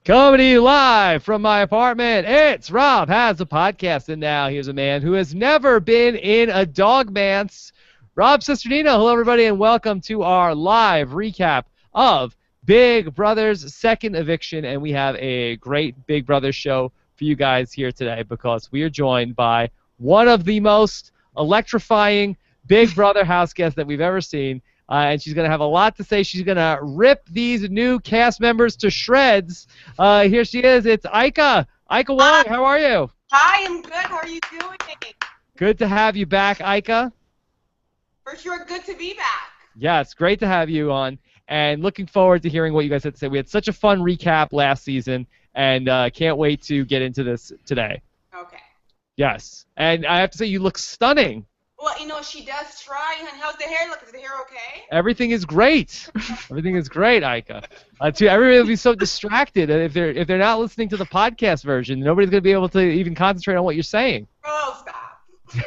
Coming to you live from my apartment, it's Rob Has a Podcast, and now here's a man who has never been in a dogmance. Rob Cesternino. Hello, everybody, and welcome to our live recap of Big Brother's second eviction, and we have a great Big Brother show for you guys here today because we are joined by one of the most electrifying Big Brother house guests that we've ever seen. And she's going to have a lot to say. She's going to rip these new cast members to shreds. Here she is. It's Ika. Ika Wong, how are you? Hi, I'm good. How are you doing? Good to have you back, Ika. For sure, good to be back. Yeah, it's great to have you on. And looking forward to hearing what you guys had to say. We had such a fun recap last season, and can't wait to get into this today. Okay. Yes. And I have to say, you look stunning. Well, you know, she does try. And how's the hair look? Is the hair okay? Everything is great. Everything is great, Ika. Everybody will be so distracted if they're not listening to the podcast version. Nobody's going to be able to even concentrate on what you're saying. Oh, stop.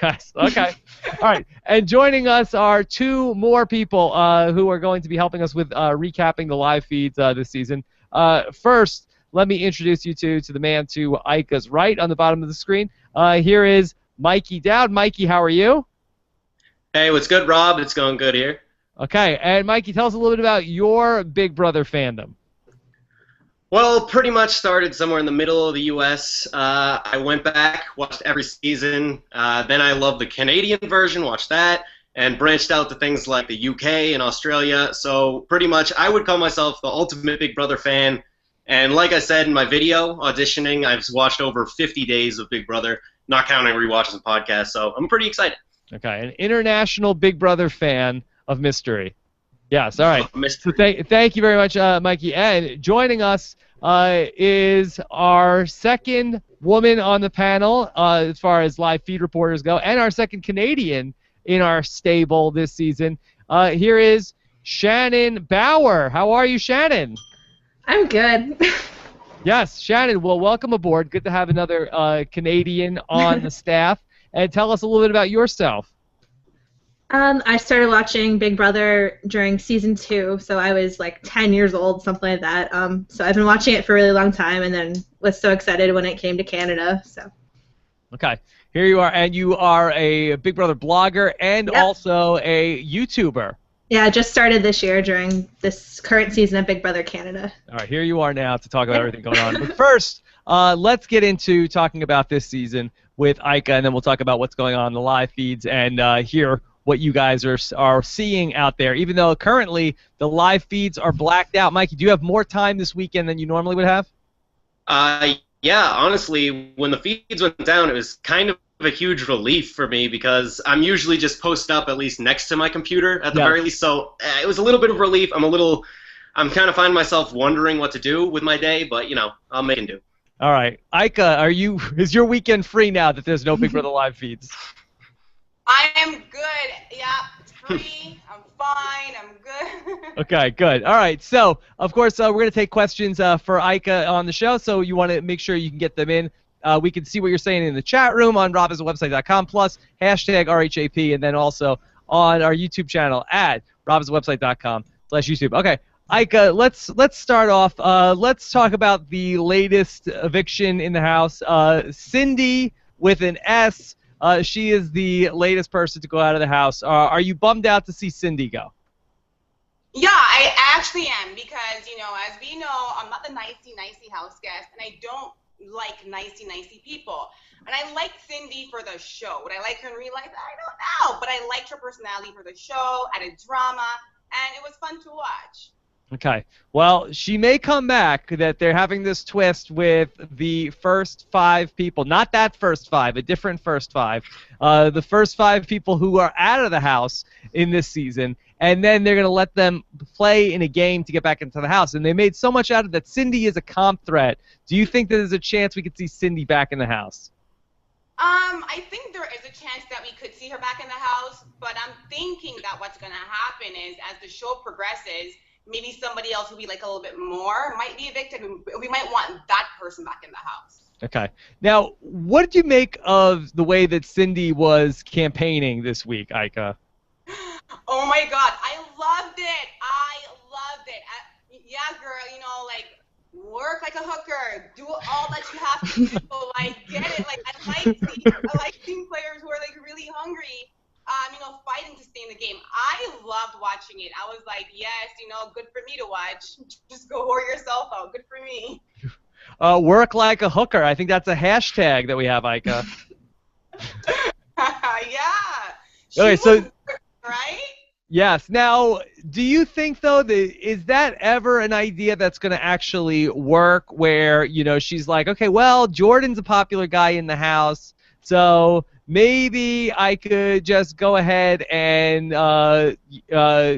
Yes. Okay. All right. And joining us are two more people who are going to be helping us with recapping the live feeds this season. First, let me introduce you to the man to Ika's right on the bottom of the screen. Here is Mikey Dowd. Mikey, how are you? Hey, what's good, Rob? It's going good here. Okay, and Mikey, tell us a little bit about your Big Brother fandom. Well, pretty much started somewhere in the middle of the U.S. I went back, watched every season. Then I loved the Canadian version, watched that, and branched out to things like the UK and Australia. So pretty much I would call myself the ultimate Big Brother fan. And like I said in my video auditioning, I've watched over 50 days of Big Brother, not counting rewatches and podcasts. So I'm pretty excited. Okay, an international Big Brother fan of mystery. Yes, all right. So thank you very much, Mikey. And joining us is our second woman on the panel as far as live feed reporters go, and our second Canadian in our stable this season. Here is Shannon Bauer. How are you, Shannon? I'm good. Yes, Shannon, well, welcome aboard. Good to have another Canadian on the staff. And tell us a little bit about yourself. I started watching Big Brother during season 2, so I was like 10 years old, something like that. So I've been watching it for a really long time, and then was so excited when it came to Canada. So. Okay, here you are, and you are a Big Brother blogger and also a YouTuber. Yeah, I just started this year during this current season of Big Brother Canada. All right, here you are now to talk about everything going on. But first, let's get into talking about this season with Ika, and then we'll talk about what's going on in the live feeds and hear what you guys are seeing out there. Even though currently the live feeds are blacked out. Mikey, do you have more time this weekend than you normally would have? Yeah, honestly, when the feeds went down, it was kind of a huge relief for me because I'm usually just posted up at least next to my computer at the very least. So it was a little bit of relief. I'm kind of finding myself wondering what to do with my day, but you know, I'll make it do. All right, Ika, is your weekend free now that there's no Big Brother live feeds? I am good. Yeah, it's free. I'm fine. I'm good. Okay, good. All right, so of course we're gonna take questions for Ika on the show. So you want to make sure you can get them in. We can see what you're saying in the chat room on robhasawebsite.com plus hashtag RHAP, and then also on our YouTube channel at robhasawebsite.com/YouTube. Okay. Ika, let's start off. Let's talk about the latest eviction in the house. Cindy with an S. She is the latest person to go out of the house. Are you bummed out to see Cindy go? Yeah, I actually am because, you know, as we know, I'm not the nicey house guest, and I don't like nicey people. And I like Cindy for the show. Would I like her in real life? I don't know. But I liked her personality for the show, added drama, and it was fun to watch. Okay. Well, she may come back. That they're having this twist with the first 5 people. Not that first 5, a different first 5. The first 5 people who are out of the house in this season. And then they're going to let them play in a game to get back into the house. And they made so much out of that Cindy is a comp threat. Do you think that there's a chance we could see Cindy back in the house? I think there is a chance that we could see her back in the house. But I'm thinking that what's going to happen is as the show progresses, maybe somebody else who we like a little bit more might be evicted. We might want that person back in the house. Okay. Now, what did you make of the way that Cindy was campaigning this week, Ika? Oh my God, I loved it. Yeah, girl, you know, like work like a hooker, her. Do all that you have to do. Like, get it. Like, I like seeing players who are like really hungry. Fighting to stay in the game. I loved watching it. I was like, yes, good for me to watch. Just go whore yourself out. Good for me. Work like a hooker. I think that's a hashtag that we have, Ika. Yeah. Okay, so right? yes. Now, do you think though is that ever an idea that's going to actually work? Where she's like, okay, well, Jordan's a popular guy in the house, so maybe I could just go ahead and try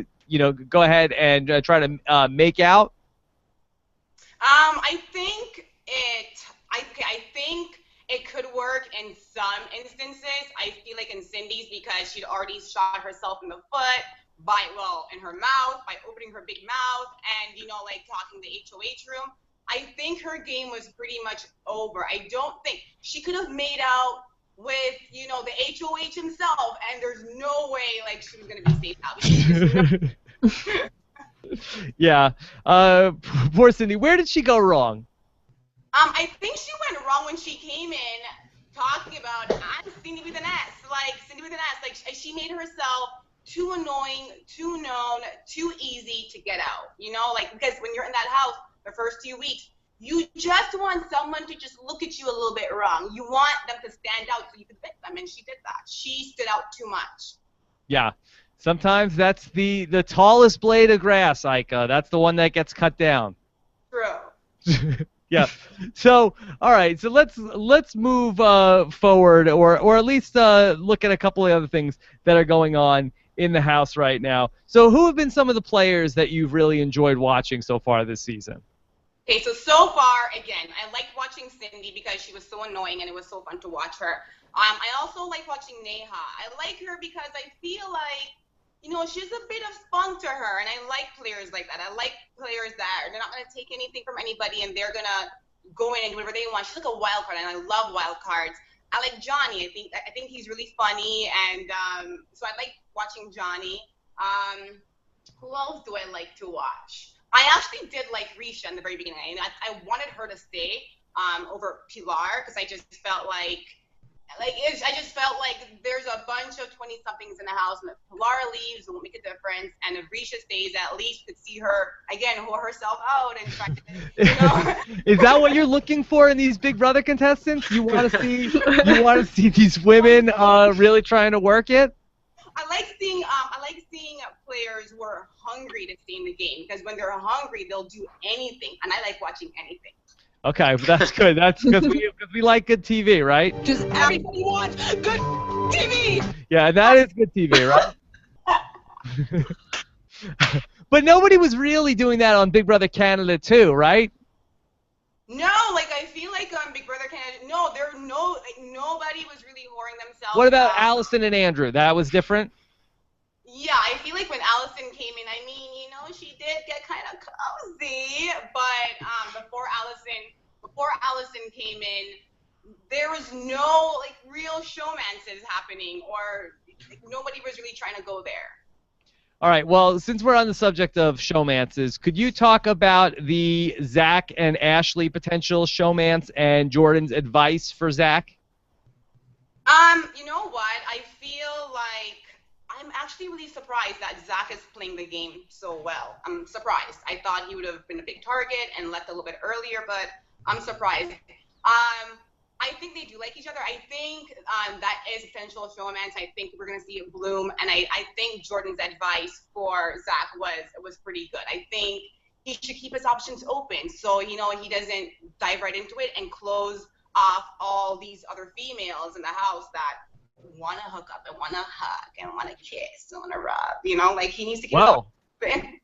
to make out. I think it could work in some instances. I feel like in Cindy's, because she'd already shot herself in the foot in her mouth by opening her big mouth and like talking the HOH room. I think her game was pretty much over. I don't think she could have made out with the HOH himself, and there's no way like she was gonna be safe out. Yeah. Poor Cindy. Where did she go wrong? I think she went wrong when she came in talking about I'm Cindy with an S, like Cindy with an S. Like she made herself too annoying, too known, too easy to get out. Because when you're in that house the first few weeks, you just want someone to just look at you a little bit wrong. You want them to stand out so you can pick them, and she did that. She stood out too much. Yeah. Sometimes that's the tallest blade of grass, Ika. That's the one that gets cut down. True. Yeah. So, all right. So let's move forward, or at least look at a couple of other things that are going on in the house right now. So, who have been some of the players that you've really enjoyed watching so far this season? Okay, so far, again, I liked watching Cindy because she was so annoying and it was so fun to watch her. I also like watching Niha. I like her because I feel like, she's a bit of spunk to her, and I like players like that. I like players that they're not going to take anything from anybody, and they're going to go in and do whatever they want. She's like a wild card, and I love wild cards. I like Johnny. I think he's really funny, and so I like watching Johnny. Who else do I like to watch? I actually did like Risha in the very beginning. I wanted her to stay over Pilar because I just felt like there's a bunch of 20-somethings in the house, and if Pilar leaves, it won't make a difference. And if Risha stays, at least you could see her again whore herself out and try to, Is that what you're looking for in these Big Brother contestants? You want to see these women really trying to work it? I like seeing players who are hungry to stay in the game, because when they're hungry, they'll do anything, and I like watching anything. Okay, that's good. That's because we like good TV, right? Just everybody wants good TV. Yeah, that is good TV, right? But nobody was really doing that on Big Brother Canada too, right? No, I feel like on Big Brother Canada, nobody was really whoring themselves. What about Allison and Andrew? That was different? Yeah, I feel like when Allison came in, she did get kind of cozy, but before Allison came in, there was no real showmances happening, or nobody was really trying to go there. All right, well, since we're on the subject of showmances, could you talk about the Zach and Ashley potential showmance and Jordan's advice for Zach? You know what? I feel like I'm actually really surprised that Zach is playing the game so well. I'm surprised. I thought he would have been a big target and left a little bit earlier, but I'm surprised. I think they do like each other. I think that is potential showmance. I think we're going to see it bloom, and I think Jordan's advice for Zach was pretty good. I think he should keep his options open so he doesn't dive right into it and close off all these other females in the house that want to hook up and want to hug and want to kiss and want to rub. He needs to keep it open.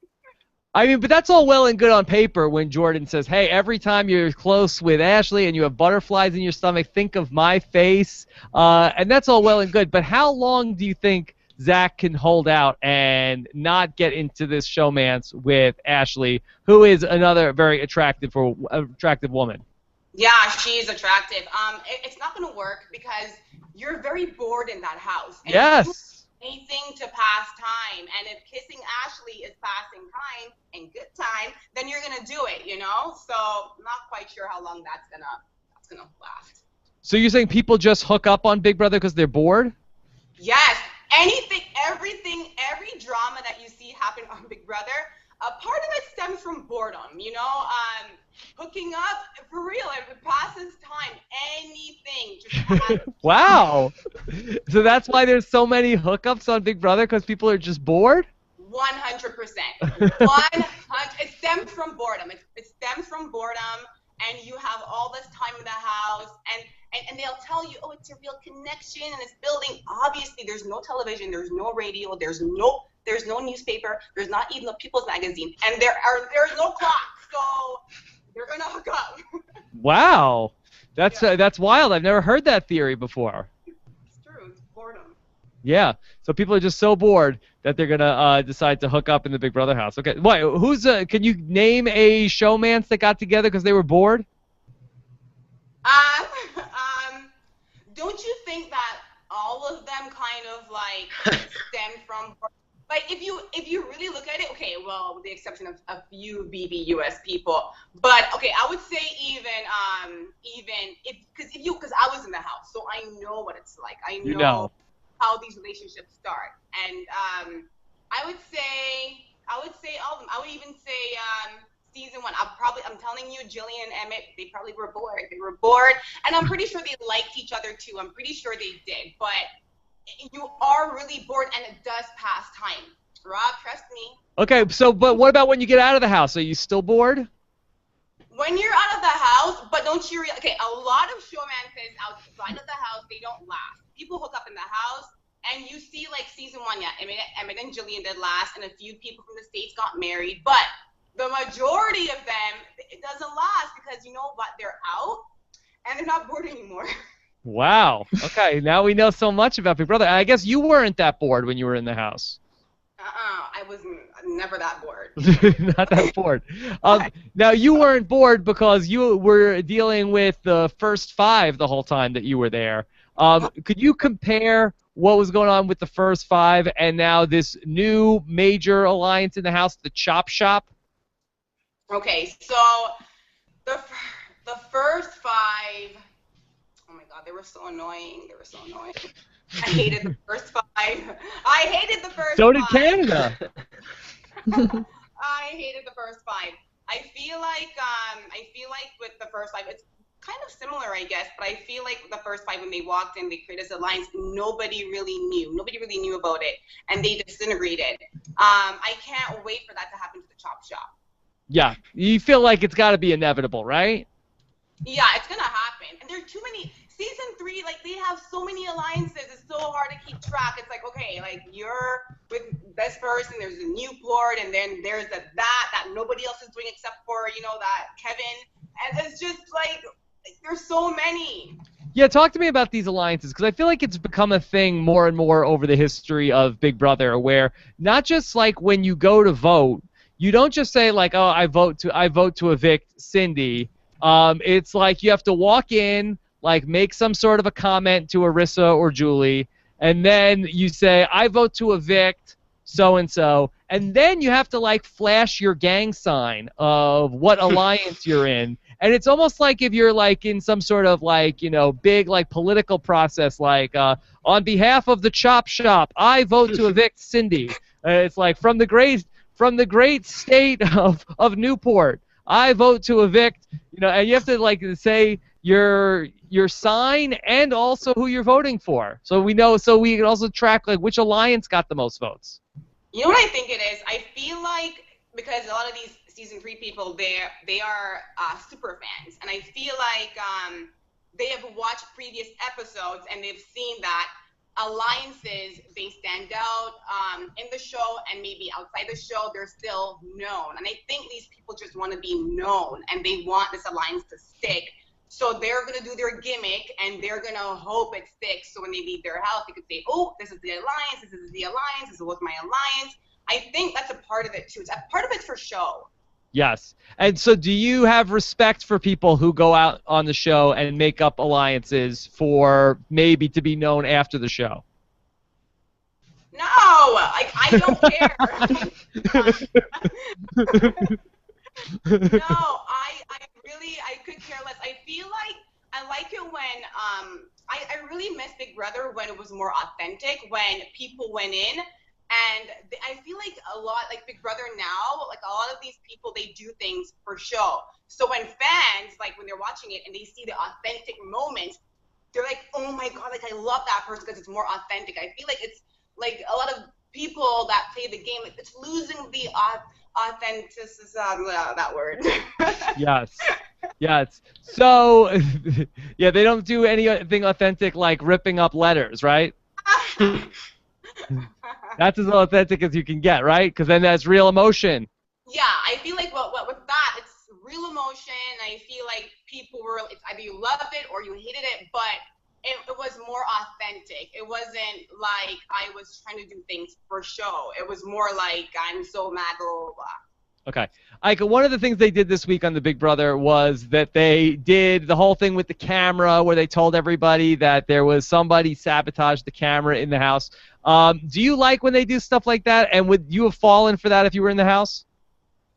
I mean, but that's all well and good on paper when Jordan says, hey, every time you're close with Ashley and you have butterflies in your stomach, think of my face. And that's all well and good. But how long do you think Zach can hold out and not get into this showmance with Ashley, who is another very attractive woman? Yeah, she's attractive. It's not going to work because you're very bored in that house. And yes. anything to pass time. And if kissing Ashley is passing time and good time, then you're gonna do it, you know? So I'm not quite sure how long that's gonna last. So you're saying people just hook up on Big Brother because they're bored? Yes. Anything, everything, every drama that you see happen on Big Brother, a part of it stems from boredom, you know? Hooking up, for real, if it passes time, anything just passes. Wow. So that's why there's so many hookups on Big Brother, because people are just bored? 100%. 100. It stems from boredom. It stems from boredom, and you have all this time in the house, and they'll tell you, oh, it's a real connection, and it's building. Obviously, there's no television, there's no radio, there's no newspaper, there's not even a People's Magazine, and there's no clock, so they're gonna hook up. Wow. That's wild. I've never heard that theory before. It's true. It's boredom. Yeah. So people are just so bored that they're gonna decide to hook up in the Big Brother house. Okay. Wait. Can you name a showmance that got together because they were bored? Don't you think that all of them kind of like stem from? Like if you really look at it, okay, well, with the exception of a few BBUS people, but okay, I would say even because I was in the house, so I know what it's like. I know how these relationships start, and I would say all of them. I would even say season 1. I'm telling you, Jillian and Emmett, they probably were bored. They were bored, and I'm pretty sure they liked each other too. I'm pretty sure they did, but you are really bored, and it does pass time. Rob, trust me. Okay, but what about when you get out of the house? Are you still bored? When you're out of the house, but don't you realize, okay, a lot of showmances outside of the house, they don't last. People hook up in the house, and you see, like, season 1, yeah, Emmett and Jillian did last, and a few people from the States got married, but the majority of them, it doesn't last because, you know what, they're out, and they're not bored anymore. Wow. Okay, now we know so much about Big Brother. I guess you weren't that bored when you were in the house. I was never that bored. Not that bored. Now, you weren't bored because you were dealing with the first 5 the whole time that you were there. Could you compare what was going on with the first 5 and now this new major alliance in the house, the Chop Shop? Okay, so the first 5... Oh my God, they were so annoying. I hated the first 5. I hated the first 5. So did Canada. I hated the first 5. I feel like with the first 5, it's kind of similar, I guess, but I feel like the first 5, when they walked in, they created this alliance. Nobody really knew about it, and they disintegrated. I can't wait for that to happen to the Chop Shop. Yeah, you feel like it's got to be inevitable, right? Yeah, it's gonna happen. And there are too many. Season 3, like, they have so many alliances. It's so hard to keep track. It's like, okay, like, you're with this person. There's a Newport, and then there's that nobody else is doing except for, you know, that Kevin. And it's just like, there's so many. Yeah, talk to me about these alliances, because I feel like it's become a thing more and more over the history of Big Brother, where not just like when you go to vote, you don't just say like, oh, I vote to evict Cindy. It's like you have to walk in, like make some sort of a comment to Arissa or Julie, and then you say, I vote to evict so-and-so, and then you have to like flash your gang sign of what alliance you're in. And it's almost like if you're like in some sort of like, you know, big like political process, like on behalf of the Chop Shop, I vote to evict Cindy. It's like from the great state of Newport, I vote to evict, you know, and you have to like say your sign and also who you're voting for. So we can also track like which alliance got the most votes. You know what I think it is? I feel like because a lot of these season 3 people, they are super fans, and I feel like they have watched previous episodes and they've seen that alliances, they stand out in the show, and maybe outside the show they're still known. And I think these people just want to be known, and they want this alliance to stick. So they're going to do their gimmick, and they're going to hope it sticks. So when they leave their house, they could say, oh, this is the alliance, this was my alliance. I think that's a part of it, too. It's a part of it's for show. Yes. And so do you have respect for people who go out on the show and make up alliances for maybe to be known after the show? No, like I don't care. No, I could care less. I feel like I like it when I really miss Big Brother when it was more authentic, when people went in, and I feel like a lot like Big Brother now, like a lot of these people, they do things for show. So when fans, like when they're watching it and they see the authentic moments, they're like, oh my god, like I love that person because it's more authentic. I feel like it's like a lot of people that play the game, it's losing the authenticity, that word. Yes. Yes. So, yeah, they don't do anything authentic like ripping up letters, right? That's as authentic as you can get, right? Because then that's real emotion. Yeah, I feel like what with that, it's real emotion. I feel like people were, it's either you loved it or you hated it, but it was more authentic. It wasn't like I was trying to do things for show. It was more like I'm so mad, blah, blah, blah. Okay. Ika, one of the things they did this week on the Big Brother was that they did the whole thing with the camera where they told everybody that there was somebody sabotaged the camera in the house. Do you like when they do stuff like that? And would you have fallen for that if you were in the house?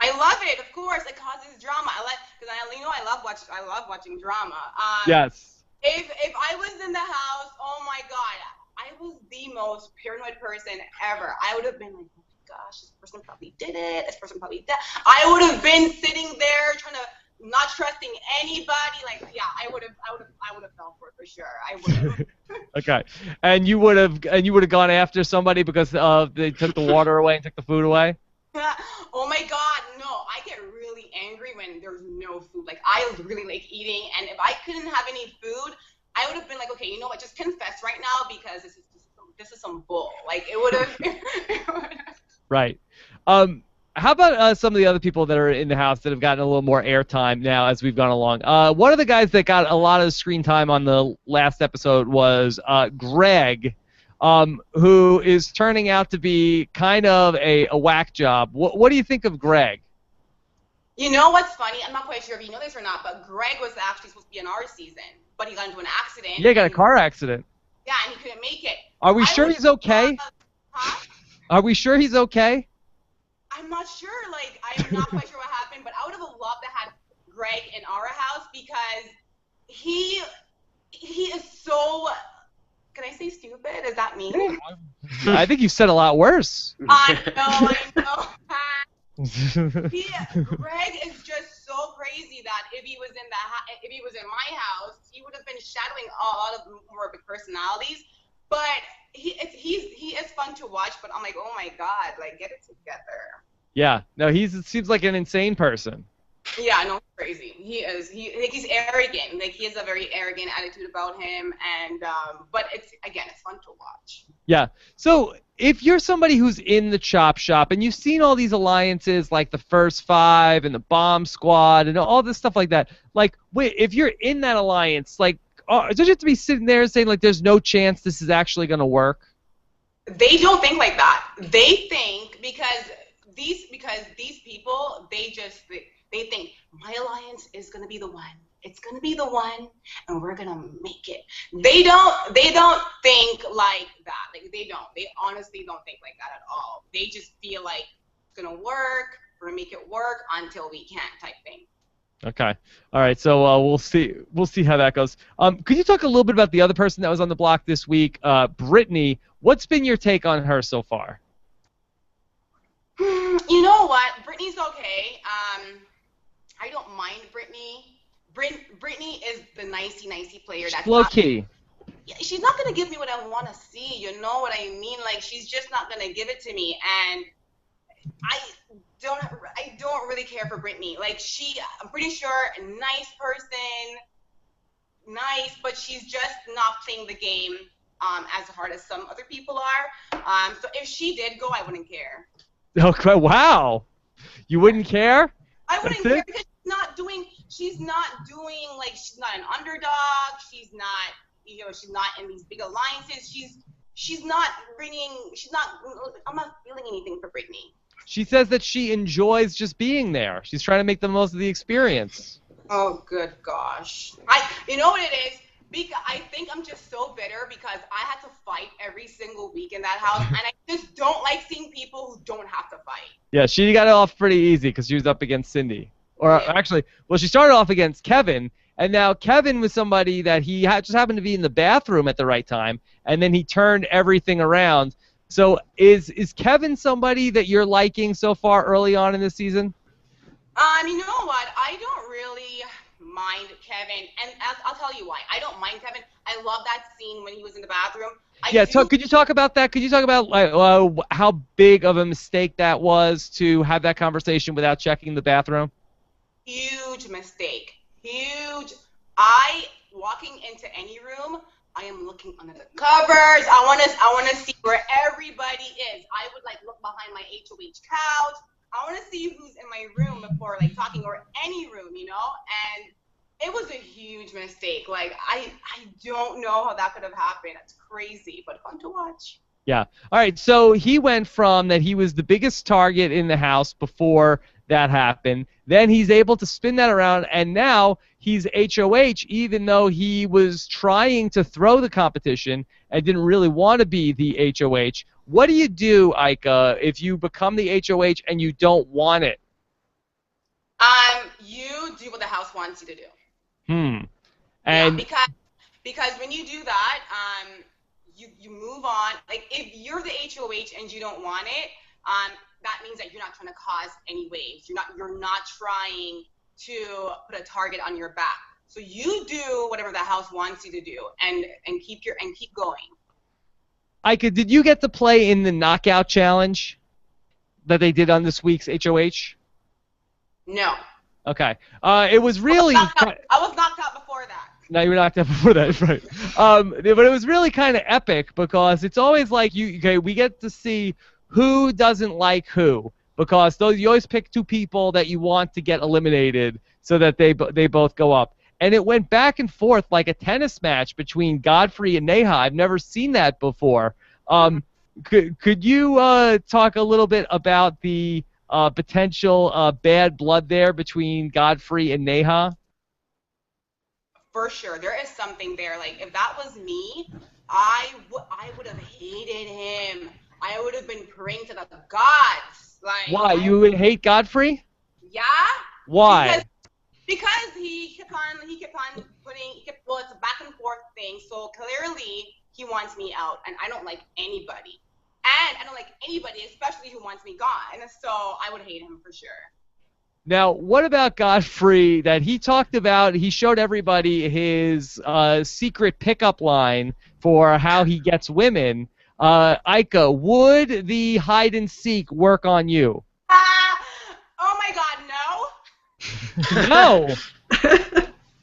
I love it, of course. It causes drama. I like because I love watching drama. Yes. If I was in the house, oh my god, I was the most paranoid person ever. I would have been like, oh my gosh, this person probably did it. This person probably did. I would have been sitting there trying to not trusting anybody. Like, yeah, I would have fell for it for sure. I would have. Okay. And you would have gone after somebody because they took the water away and took the food away? Oh my god, no. I get really angry when there's no food. Like, I really like eating, and if I couldn't have any food, I would have been like, okay, you know what, just confess right now because this is some bull. Like, it would have. Right. How about some of the other people that are in the house that have gotten a little more airtime now as we've gone along? One of the guys that got a lot of screen time on the last episode was Greg, who is turning out to be kind of a whack job. What do you think of Greg? You know what's funny? I'm not quite sure if you know this or not, but Greg was actually supposed to be in our season, but he got into an accident. Yeah, he got a car accident. Yeah, and he couldn't make it. Are we sure he's okay? Huh? Are we sure he's okay? I'm not sure. Like, I'm not quite sure what happened, but I would have loved to have Greg in our house because he is so. Can I say stupid? Is that mean? I think you said a lot worse. I know. Greg is just so crazy that if he was in my house, he would have been shadowing a lot of more big personalities. But he is fun to watch. But I'm like, oh my god, like get it together. Yeah, no, seems like an insane person. Yeah, no, crazy. He is. He's arrogant. Like, he has a very arrogant attitude about him, and but it's fun to watch. Yeah. So if you're somebody who's in the chop shop and you've seen all these alliances like the First Five and the Bomb Squad and all this stuff like that, like, wait, if you're in that alliance, like, don't you have to be sitting there and saying like, there's no chance this is actually going to work? They don't think like that. They think because these people, they think my alliance is gonna be the one. It's gonna be the one, and we're gonna make it. They don't think like that. Like, they honestly don't think like that at all. They just feel like it's gonna work. We're gonna make it work until we can't, type thing. Okay. All right. So we'll see how that goes. Could you talk a little bit about the other person that was on the block this week, Britney? What's been your take on her so far? You know what? Britney's okay. I don't mind Britney. Britney is the nicey player. That's low key. She's not gonna give me what I want to see. You know what I mean? Like, she's just not gonna give it to me, and I don't really care for Britney. Like, I'm pretty sure a nice person, nice, but she's just not playing the game as hard as some other people are. So if she did go, I wouldn't care. Okay, wow. You wouldn't care? I wouldn't care because she's not doing like, she's not an underdog. She's not in these big alliances. I'm not feeling anything for Britney. She says that she enjoys just being there. She's trying to make the most of the experience. Oh, good gosh. You know what it is? Because I think I'm just so bitter because I had to fight every single week in that house, and I just don't like seeing people who don't have to fight. Yeah, she got it off pretty easy because she was up against Cindy. Or Yeah. actually, well, she started off against Kevin, and now Kevin was somebody that he just happened to be in the bathroom at the right time, and then he turned everything around. So is Kevin somebody that you're liking so far early on in the season? You know what? I don't really mind Kevin, and I'll tell you why. I don't mind Kevin. I love that scene when he was in the bathroom. Could you talk about that? Could you talk about how big of a mistake that was to have that conversation without checking the bathroom? Huge mistake. Huge. Walking into any room, I am looking under the covers. I wanna see where everybody is. I would look behind my HOH couch. I want to see who's in my room before talking, or any room, you know? And it was a huge mistake. I don't know how that could have happened. It's crazy, but fun to watch. Yeah. All right. So he went from that he was the biggest target in the house before that happened. Then he's able to spin that around, and now he's HOH, even though he was trying to throw the competition and didn't really want to be the HOH. What do you do, Ika, if you become the HOH and you don't want it? You do what the house wants you to do. And yeah, because when you do that, you move on. If you're the HOH and you don't want it, that means that you're not trying to cause any waves. You're not trying to put a target on your back. So you do whatever the house wants you to do, and keep going. Ika, did you get to play in the knockout challenge that they did on this week's HOH? No. Okay. It was really. I was knocked out before that. No, you were knocked out before that, right? But it was really kind of epic because it's always like we get to see who doesn't like who, because you always pick two people that you want to get eliminated so that they both go up. And it went back and forth like a tennis match between Godfrey and Niha. I've never seen that before. Could you talk a little bit about the potential bad blood there between Godfrey and Niha? For sure, there is something there. If that was me, I would have hated him. I would have been praying to the gods. Why? You would hate Godfrey? Yeah. Why? Because he kept on well, it's a back and forth thing, so clearly he wants me out, and I don't like anybody. And I don't like anybody, especially who wants me gone, so I would hate him for sure. Now, what about Godfrey that he talked about? He showed everybody his secret pickup line for how he gets women. Ika, would the hide and seek work on you? Oh my God, no. No.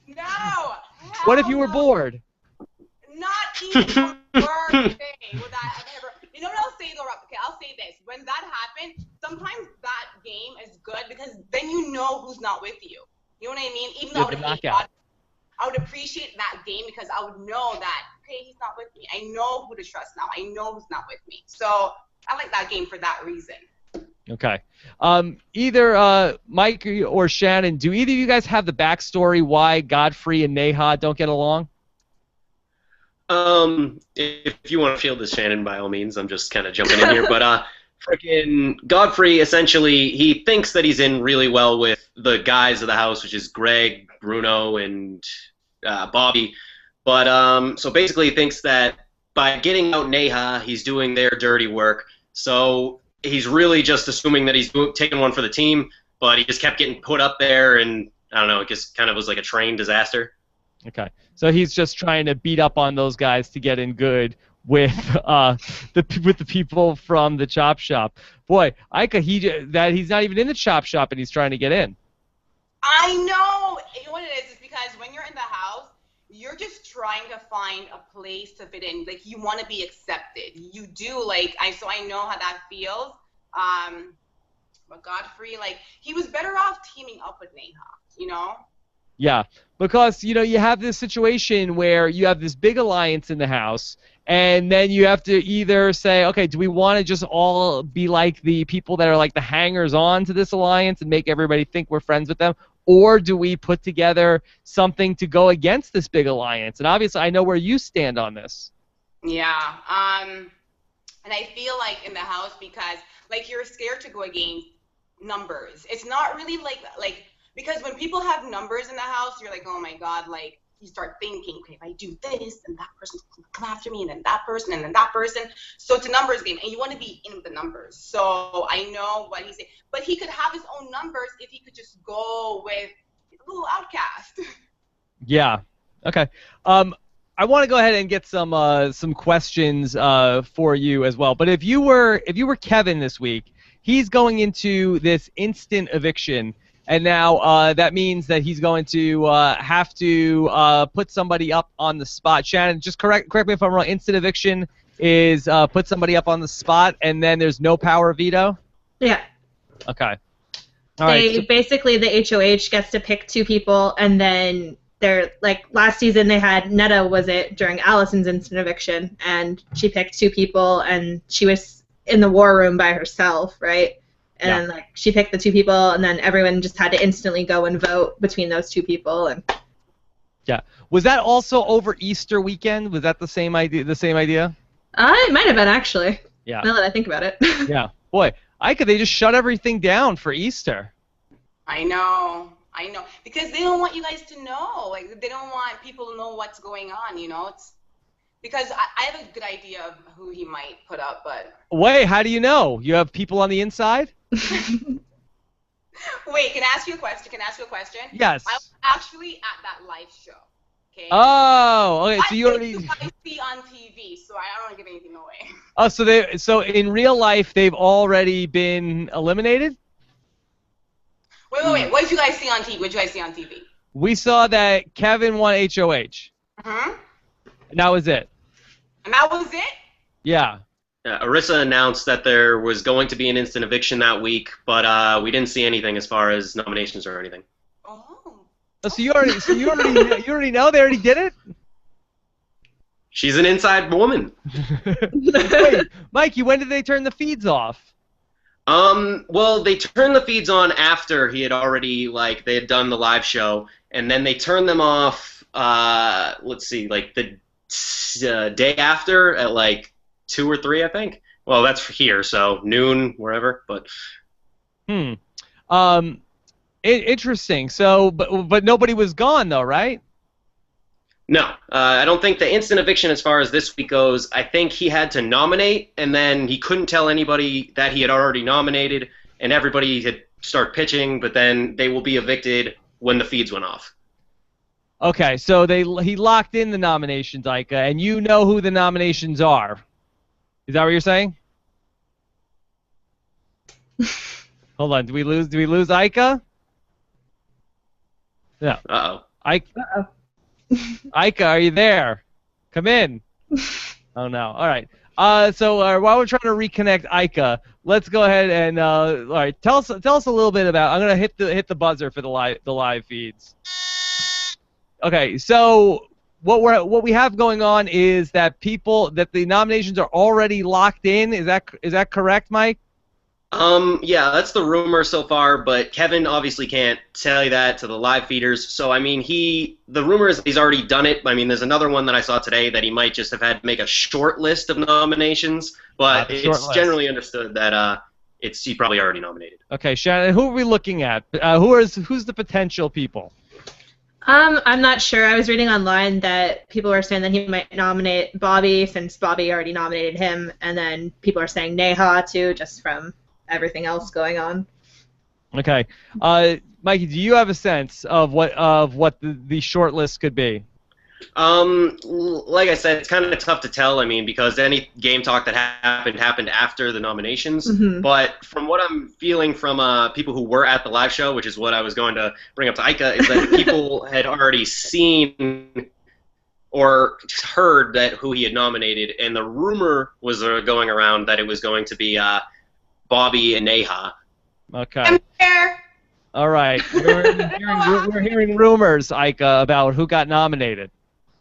No. What if you were bored? Not even a birthday would that have ever. You know what I'll say though, Rob? Okay, I'll say this. When that happened, sometimes that game is good because then you know who's not with you. You know what I mean? Even though I would appreciate that game because I would know that, okay, he's not with me. I know who to trust now. I know who's not with me. So I like that game for that reason. Okay. Either Mike or Shannon, do either of you guys have the backstory why Godfrey and Niha don't get along? If you want to field this, Shannon, by all means. I'm just kind of jumping in here. But freaking Godfrey, essentially, he thinks that he's in really well with the guys of the house, which is Greg, Bruno, and Bobby. But so basically he thinks that by getting out Niha, he's doing their dirty work. So he's really just assuming that he's taking one for the team, but he just kept getting put up there, and I don't know, it just kind of was like a train disaster. Okay, so he's just trying to beat up on those guys to get in good with the people from the chop shop. Boy, Ika, he's not even in the chop shop and he's trying to get in. I know. You know what it is because when you're in the house, you're just trying to find a place to fit in. Like, you want to be accepted. You do, so I know how that feels. But Godfrey, he was better off teaming up with Niha, you know? Yeah, because, you have this situation where you have this big alliance in the house, and then you have to either say, okay, do we want to just all be like the people that are like the hangers-on to this alliance and make everybody think we're friends with them, or do we put together something to go against this big alliance? And obviously, I know where you stand on this. Yeah. And I feel like in the house, because like you're scared to go against numbers. It's not really like because when people have numbers in the house, you're like, oh my God, like you start thinking, okay, if I do this, then that person's gonna come after me, and then that person, and then that person. So it's a numbers game, and you want to be in the numbers. So I know what he's saying, but he could have his own numbers if he could just go with a little outcast. Yeah. Okay. I want to go ahead and get some questions for you as well. But if you were Kevin this week, he's going into this instant eviction, and now that means that he's going to have to put somebody up on the spot. Shannon, just correct me if I'm wrong. Instant eviction is put somebody up on the spot, and then there's no power veto? Yeah. Okay. All right. Basically, the HOH gets to pick 2 people, and then they're like last season they had Netta, was it, during Allison's instant eviction, and she picked 2 people, and she was in the war room by herself, right? And then like she picked the 2 people, and then everyone just had to instantly go and vote between those 2 people. And yeah, was that also over Easter weekend? Was that the same idea? It might have been, actually. Yeah. Now that I think about it. Yeah. Boy, Ika, they just shut everything down for Easter. I know, because they don't want you guys to know. Like, they don't want people to know what's going on, you know? It's because I have a good idea of who he might put up, but... Wait, how do you know? You have people on the inside? Wait, can I ask you a question? Yes. I was actually at that live show, okay? Oh, okay, so you already... You guys see on TV, so I don't want to give anything away. Oh, so in real life, they've already been eliminated? Wait. What did you guys see on TV? We saw that Kevin won HOH. Uh-huh. And that was it. And that was it? Yeah. Arissa announced that there was going to be an instant eviction that week, but we didn't see anything as far as nominations or anything. Oh. So you already know they already did it? She's an inside woman. Wait, Mikey, when did they turn the feeds off? Well, they turned the feeds on after he had already, they had done the live show, and then they turned them off, let's see, the day after at, 2 or 3, I think. Well, that's here, so noon, wherever, but... Interesting. So, but nobody was gone, though, right? No, I don't think the instant eviction as far as this week goes, I think he had to nominate, and then he couldn't tell anybody that he had already nominated, and everybody had started pitching, but then they will be evicted when the feeds went off. Okay, so he locked in the nominations, Ika, and you know who the nominations are. Is that what you're saying? Hold on, do we lose Ika? No. Uh-oh. Uh-oh. Ika, are you there? Come in. Oh no. All right. So while we're trying to reconnect Ika, let's go ahead and all right. Tell us a little bit about. I'm gonna hit the buzzer for the live feeds. Okay. So what we have going on is that the nominations are already locked in. Is that correct, Mike? Yeah, that's the rumor so far, but Kevin obviously can't tell you that to the live feeders. So, I mean, the rumor is he's already done it. I mean, there's another one that I saw today that he might just have had to make a short list of nominations, but it's generally understood that he probably already nominated. Okay, Shannon, who are we looking at? Who's the potential people? I'm not sure. I was reading online that people were saying that he might nominate Bobby since Bobby already nominated him, and then people are saying Niha too, just from everything else going on. Okay, Mikey, do you have a sense of what the short list could be? Like I said, it's kind of tough to tell. I mean, because any game talk that happened after the nominations. Mm-hmm. But from what I'm feeling from people who were at the live show, which is what I was going to bring up to Ika, is that people had already seen or heard that who he had nominated, and the rumor was going around that it was going to be Bobby and Niha. Okay. I'm here. All right. We're hearing rumors, Ika, about who got nominated.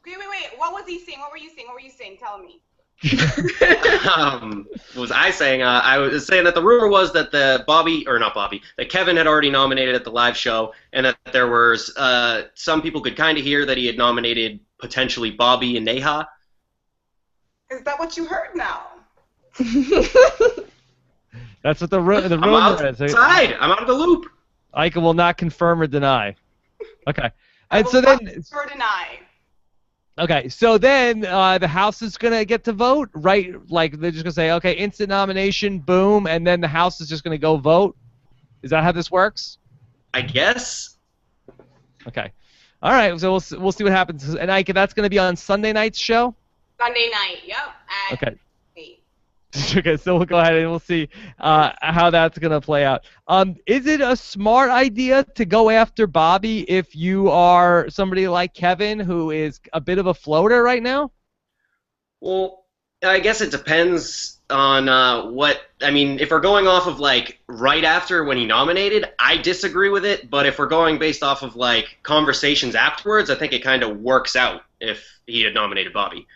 Wait. What was he saying? What were you saying? Tell me. What was I saying? I was saying that the rumor was that that Kevin had already nominated at the live show, and that there was some people could kind of hear that he had nominated potentially Bobby and Niha. Is that what you heard now? That's what the rumor is. I'm out of the loop. Ika will not confirm or deny. Okay. And I so will then, not deny. okay, so then the House is going to get to vote, right? Like, they're just going to say, okay, instant nomination, boom, and then the House is just going to go vote? Is that how this works? I guess. Okay. All right, so we'll see what happens. And Ika, that's going to be on Sunday night's show? Sunday night, yep. Okay. 8. Okay, so we'll go ahead and we'll see how that's going to play out. Is it a smart idea to go after Bobby if you are somebody like Kevin, who is a bit of a floater right now? Well, I guess it depends on if we're going off of, like, right after when he nominated, I disagree with it, but if we're going based off of, like, conversations afterwards, I think it kind of works out if he had nominated Bobby.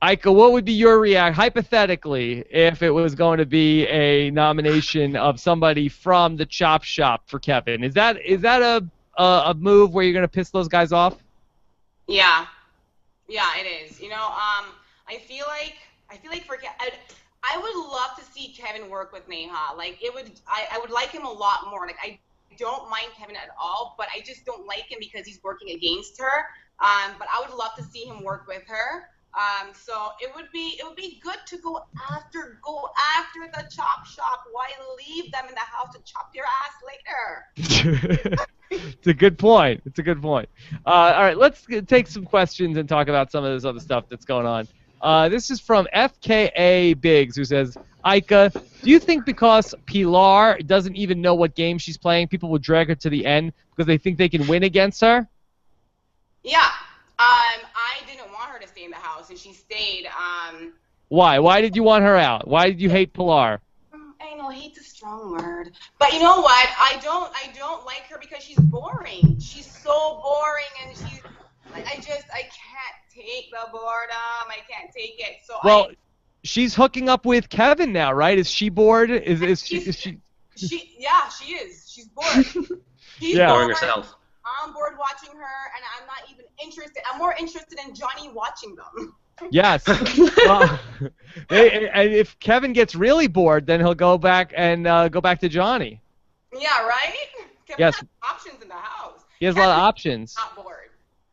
Ika, what would be your reaction, hypothetically, if it was going to be a nomination of somebody from the Chop Shop for Kevin? Is that a move where you're going to piss those guys off? Yeah, it is. I feel like I would love to see Kevin work with Niha. Like, I would like him a lot more. Like, I don't mind Kevin at all, but I just don't like him because he's working against her. But I would love to see him work with her. So it would be good to go after the Chop Shop. Why leave them in the house to chop your ass later? It's a good point. All right, let's take some questions and talk about some of this other stuff that's going on. This is from FKA Biggs, who says, Ika, do you think because Pilar doesn't even know what game she's playing, people will drag her to the end because they think they can win against her? Yeah. I didn't want her to stay in the house, and she stayed. Why? Why did you want her out? Why did you hate Pilar? I know, hate's a strong word. But you know what? I don't like her because she's boring. She's so boring, and she's like, I can't take the boredom. I can't take it. So well, she's hooking up with Kevin now, right? Is she bored? Is she? Yeah, she is. She's bored. She's boring herself. I'm bored watching her, and I'm not even interested. I'm more interested in Johnny watching them. Yes. Well, and if Kevin gets really bored, then he'll go back to Johnny. Yeah, right? Kevin yes. has options in the house. He has a lot of options. Not bored.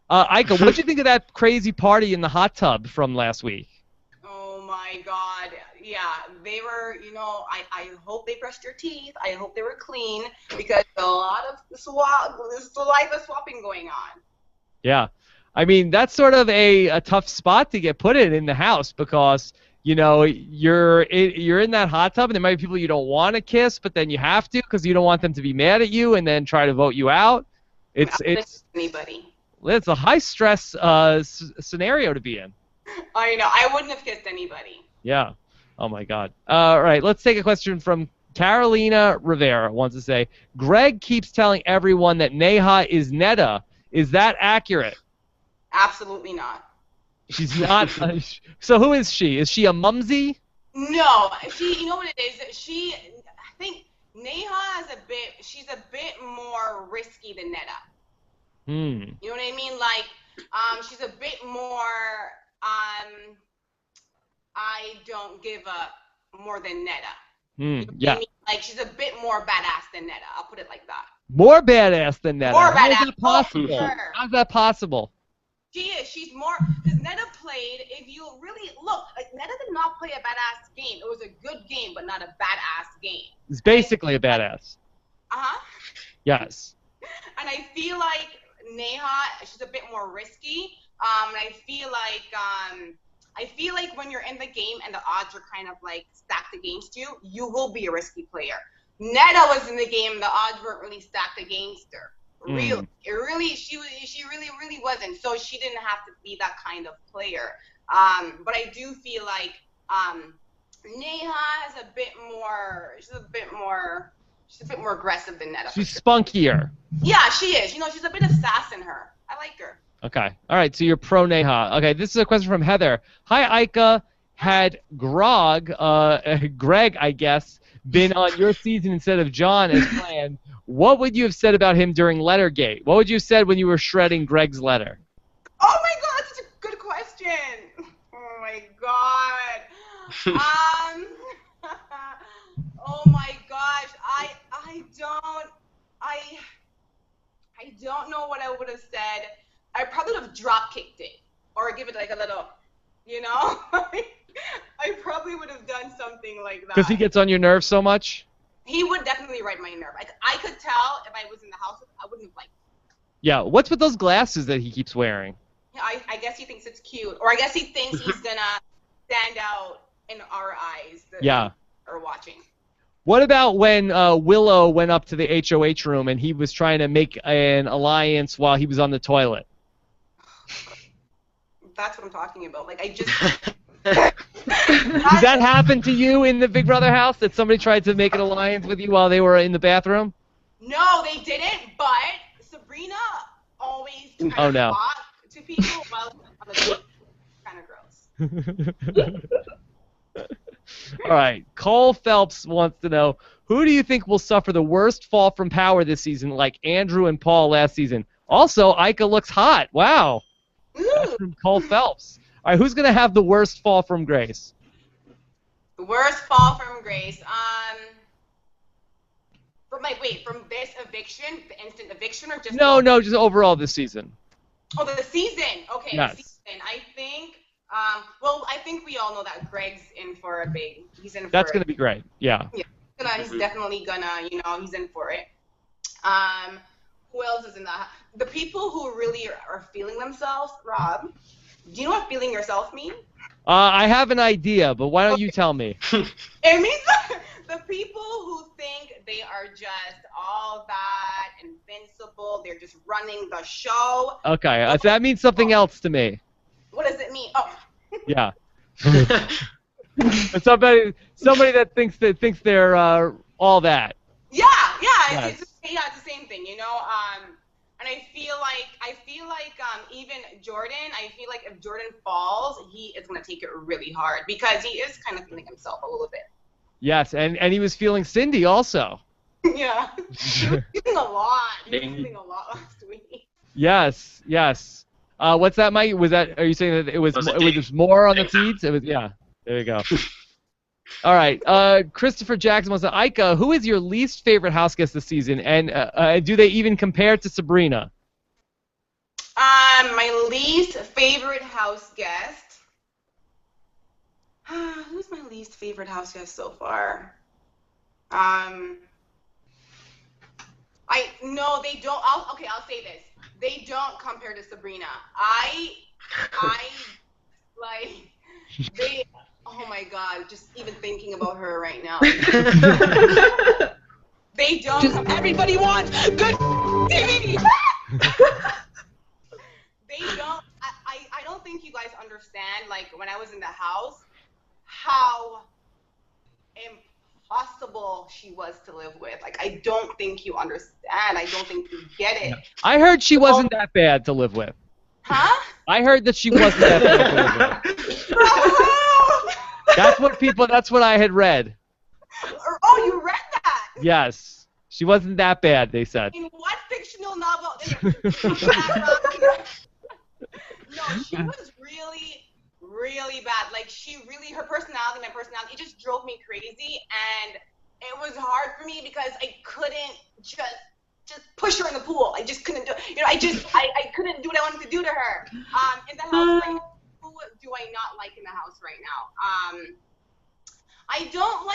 Ika, what did you think of that crazy party in the hot tub from last week? Oh my God. Yeah, they were, I hope they brushed their teeth. I hope they were clean because a lot of saliva swapping going on. Yeah. I mean, that's sort of a tough spot to get put in the house because, you're in that hot tub and there might be people you don't want to kiss, but then you have to because you don't want them to be mad at you and then try to vote you out. It's anybody. It's a high stress scenario to be in. I know. I wouldn't have kissed anybody. Yeah. Oh my God. All right. Let's take a question from Carolina Rivera. Wants to say, Greg keeps telling everyone that Niha is Netta. Is that accurate? Absolutely not. She's not. So who is she? Is she a mumsy? No. You know what it is? I think Niha she's a bit more risky than Netta. You know what I mean? Like, she's a bit more, I don't give up more than Netta. You know yeah. I mean? Like, she's a bit more badass than Netta. I'll put it like that. More badass than Netta. More badass. How is that possible? Sure. How's that possible? She is. She's more, because Netta played, if you really look, like, Netta did not play a badass game. It was a good game, but not a badass game. It's basically a badass. Uh-huh. Yes. And I feel like Niha, she's a bit more risky. And I feel like when you're in the game and the odds are kind of like stacked against you, you will be a risky player. Netta was in the game, the odds weren't really stacked against her. She really wasn't. So she didn't have to be that kind of player. But I do feel like Niha is a bit more. She's a bit more aggressive than Netta. She's spunkier. Yeah, she is. She's a bit of sass in her. I like her. Okay. All right. So you're pro Niha. Okay. This is a question from Heather. Hi, Ika. Had Greg, I guess, been on your season instead of John as planned, what would you have said about him during Lettergate? What would you have said when you were shredding Greg's letter? Oh my God, that's such a good question. Oh my God. Oh my gosh, I don't know what I would have said. I probably would have drop kicked it or give it like a little, you know. I probably would have done something like that. Because he gets on your nerves so much? He would definitely ride my nerve. I could tell if I was in the house, I wouldn't have liked it. Yeah. What's with those glasses that he keeps wearing? Yeah, I guess he thinks it's cute, or I guess he thinks he's gonna stand out in our eyes. Yeah. Are watching. What about when Willow went up to the HOH room and he was trying to make an alliance while he was on the toilet? That's what I'm talking about. Like, I just... Did that happen to you in the Big Brother house, that somebody tried to make an alliance with you while they were in the bathroom? No, they didn't, but Sabrina always tried to talk to people while on the toilet. Kind of gross. All right. Cole Phelps wants to know, who do you think will suffer the worst fall from power this season, like Andrew and Paul last season? Also, Ika looks hot. Wow. That's from Cole Phelps. All right, who's going to have the worst fall from grace? The worst fall from grace. From this eviction, the instant eviction, or just... No, just overall this season. Oh, the season. Okay, yes. The season. I think... I think we all know that Greg's in for a big... That's going to be great. Yeah. He's definitely gonna, he's in for it. Who else is in that? The people who really are feeling themselves, Rob, do you know what feeling yourself means? I have an idea, but why don't you tell me? It means the people who think they are just all that, invincible, they're just running the show. Okay, so that means something else to me. What does it mean? Oh. Yeah. somebody that thinks they're all that. Yeah. Yes. It's the same thing, And I feel like even Jordan, I feel like if Jordan falls, he is gonna take it really hard because he is kind of feeling himself a little bit. Yes, and he was feeling Cindy also. Yeah. He was feeling a lot. He was feeling a lot last week. Yes. What's that, Mike? Are you saying that it was more on the feeds? It was, yeah. There you go. All right. Christopher Jackson wants to know, Ika, who is your least favorite house guest this season, and do they even compare to Sabrina? My least favorite house guest. Who's my least favorite house guest so far? No, they don't. I'll say this. They don't compare to Sabrina. Oh my God, just even thinking about her right now. They don't. Everybody wants good TV. They don't. I don't think you guys understand, like, when I was in the house, how impossible she was to live with. Like, I don't think you understand. I don't think you get it. I heard she wasn't that bad to live with. Huh? I heard that she wasn't that bad to live with. That's what I had read. Oh, you read that? Yes. She wasn't that bad, they said. In what fictional novel? No, she was really, really bad. Like, her personality, my personality, it just drove me crazy, and it was hard for me because I couldn't just push her in the pool. I just couldn't do it. I couldn't do what I wanted to do to her. In the house right now, who do I not like in the house right now? I don't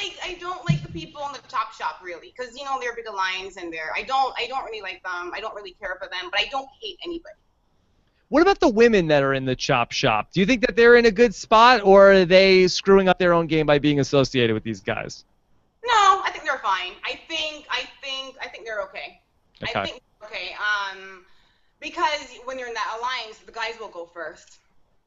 like the people in the Chop Shop, really, because they're big alliance and I don't really like them. I don't really care for them, but I don't hate anybody. What about the women that are in the Chop Shop? Do you think that they're in a good spot, or are they screwing up their own game by being associated with these guys? No, I think they're fine. I think they're okay. Okay. I think okay. Because when you're in that alliance, the guys will go first.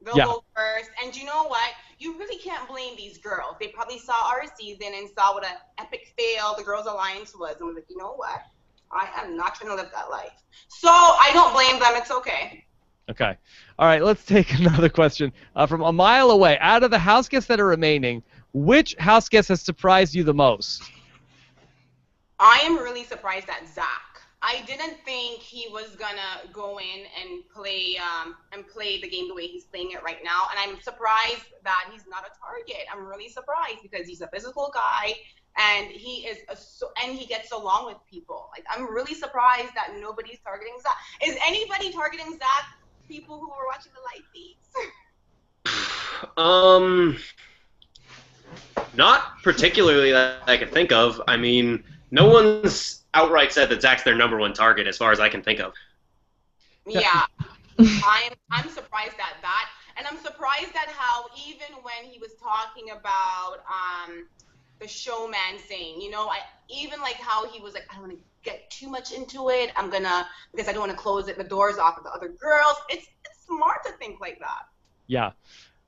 They'll go first, and you know what? You really can't blame these girls. They probably saw our season and saw what an epic fail the girls' alliance was, and was like, you know what? I am not trying to live that life. So I don't blame them. It's okay. Okay. All right, let's take another question. From a mile away, out of the house guests that are remaining, which house guest has surprised you the most? I am really surprised at Zach. I didn't think he was gonna go in and play the game the way he's playing it right now, and I'm surprised that he's not a target. I'm really surprised because he's a physical guy, and he gets along with people. Like, I'm really surprised that nobody's targeting Zach. Is anybody targeting Zach? People who are watching the live feeds? Not particularly that I can think of. I mean, no one's outright said that Zach's their number one target, as far as I can think of. Yeah, I'm surprised at that, and I'm surprised at how even when he was talking about the showmancing, even like how he was like, I don't want to get too much into it. Because I don't want to close the doors off of the other girls. It's smart to think like that. Yeah,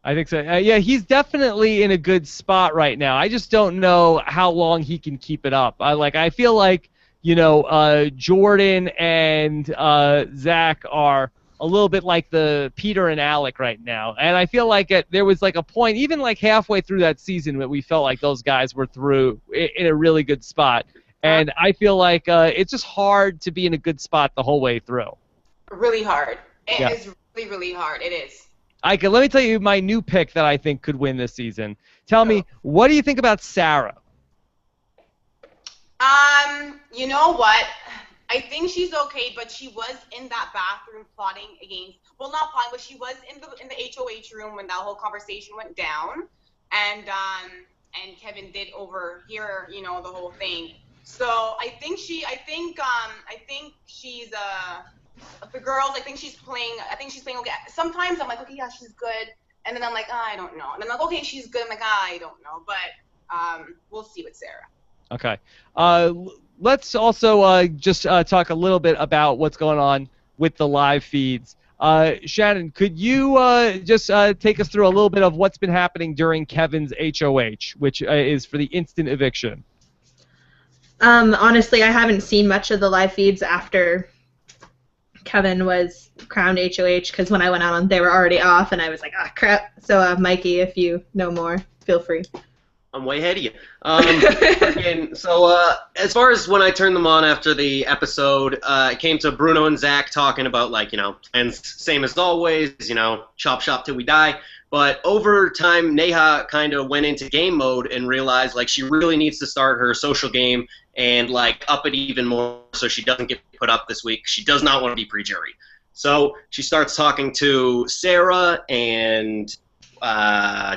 I think so. Yeah, he's definitely in a good spot right now. I just don't know how long he can keep it up. I feel like, Jordan and Zach are a little bit like the Peter and Alec right now. And I feel like there was like a point, even like halfway through that season, that we felt like those guys were through in a really good spot. And I feel like it's just hard to be in a good spot the whole way through. Really hard. It is really, really hard. It is. Ika, let me tell you my new pick that I think could win this season. Tell me, what do you think about Sarah? You know what? I think she's okay, but she was in that bathroom plotting against. Well, not plotting, but she was in the HOH room when that whole conversation went down, and Kevin did overhear, the whole thing. So I think she's the girls. I think she's playing okay. Sometimes I'm like, okay, yeah, she's good, and then I'm like, I don't know, and then I'm like, okay, she's good. I'm like, I don't know, but we'll see with Sarah. Okay. Let's also just talk a little bit about what's going on with the live feeds. Shannon, could you just take us through a little bit of what's been happening during Kevin's HOH, which is for the instant eviction? Honestly, I haven't seen much of the live feeds after Kevin was crowned HOH, because when I went on, they were already off, and I was like, ah, crap. So, Mikey, if you know more, feel free. I'm way ahead of you. As far as when I turned them on after the episode, it came to Bruno and Zach talking about, and same as always, chop shop till we die. But over time, Niha kind of went into game mode and realized, she really needs to start her social game and, up it even more so she doesn't get put up this week. She does not want to be pre-jury. So she starts talking to Sarah and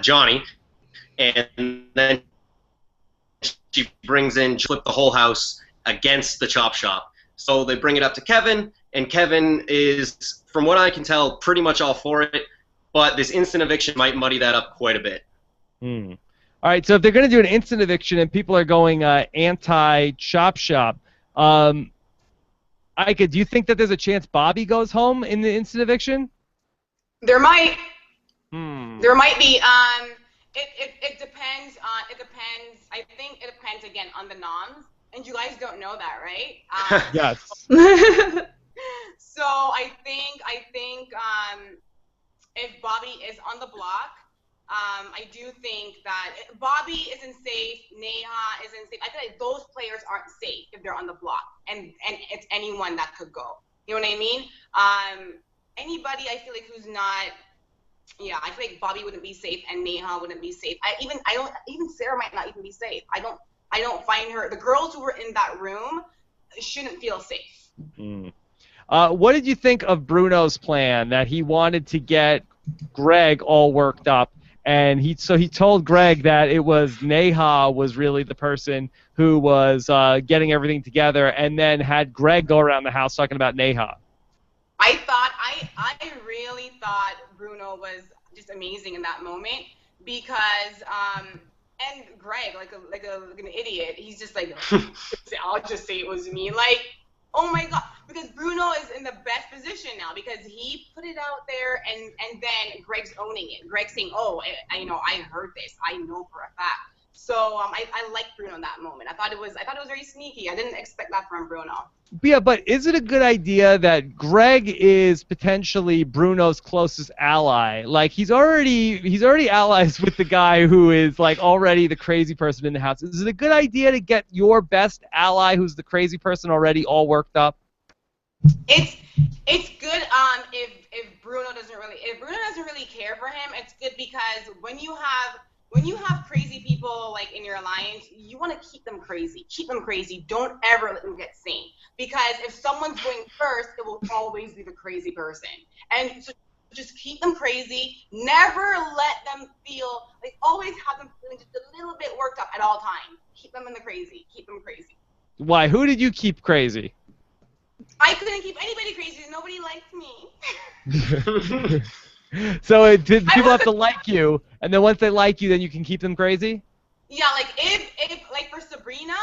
Johnny, and then she brings in flip the whole house against the chop shop. So they bring it up to Kevin, and Kevin is, from what I can tell, pretty much all for it. But this instant eviction might muddy that up quite a bit. All right, so if they're going to do an instant eviction and people are going anti-chop shop, Ika, do you think that there's a chance Bobby goes home in the instant eviction? There might. There might be. It depends. It depends. I think it depends again on the noms, and you guys don't know that, right? Yes. So I think if Bobby is on the block, I do think that Bobby isn't safe. Niha isn't safe. I feel like those players aren't safe if they're on the block, and it's anyone that could go. You know what I mean? Anybody I feel like who's not. Yeah, I feel like Bobby wouldn't be safe and Niha wouldn't be safe. Even Sarah might not even be safe. I don't find her. The girls who were in that room shouldn't feel safe. What did you think of Bruno's plan that he wanted to get Greg all worked up, and he told Greg that it was Niha was really the person who was getting everything together, and then had Greg go around the house talking about Niha. I really thought Bruno was just amazing in that moment because and Greg like an idiot, he's just like I'll just say it was me, oh my god, because Bruno is in the best position now because he put it out there and then Greg's owning it. Greg's saying, oh, I heard this, I know for a fact. So I liked Bruno in that moment. I thought it was very sneaky. I didn't expect that from Bruno. Yeah, but is it a good idea that Greg is potentially Bruno's closest ally? Like he's already allies with the guy who is like already the crazy person in the house. Is it a good idea to get your best ally who's the crazy person already all worked up? It's good if Bruno doesn't really care for him. It's good because when you have crazy people like in your alliance, you want to keep them crazy. Keep them crazy. Don't ever let them get sane. Because if someone's going first, it will always be the crazy person. And so just keep them crazy. Never let them feel like always have them feeling just a little bit worked up at all times. Keep them in the crazy. Keep them crazy. Why? Who did you keep crazy? I couldn't keep anybody crazy. Nobody liked me. So people have to like you, and then once they like you, then you can keep them crazy? Yeah, like if like for Sabrina,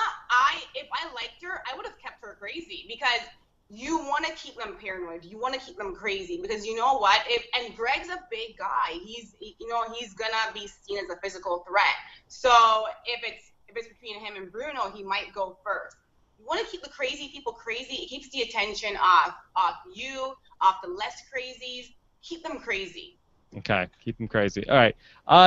if I liked her, I would have kept her crazy because you want to keep them paranoid. You want to keep them crazy because you know what? And Greg's a big guy. He's gonna be seen as a physical threat. So if it's between him and Bruno, he might go first. You want to keep the crazy people crazy. It keeps the attention off you, off the less crazies. Keep them crazy. Okay, keep them crazy. All right.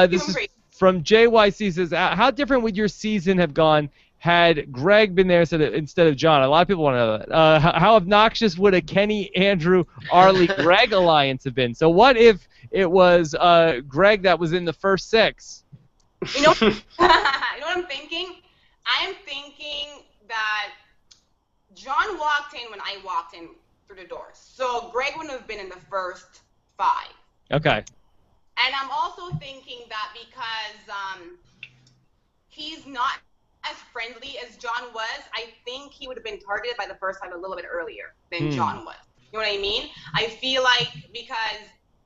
This is from JYC says, how different would your season have gone had Greg been there instead of John? A lot of people want to know that. How obnoxious would a Kenny, Andrew, Arlie, Greg alliance have been? So what if it was Greg that was in the first 6? You know what I'm thinking? I am thinking that John walked in when I walked in through the doors. So Greg wouldn't have been in the first 5. Okay. And I'm also thinking that because he's not as friendly as John was, I think he would have been targeted by the first 5 a little bit earlier than John was. You know what I mean? I feel like because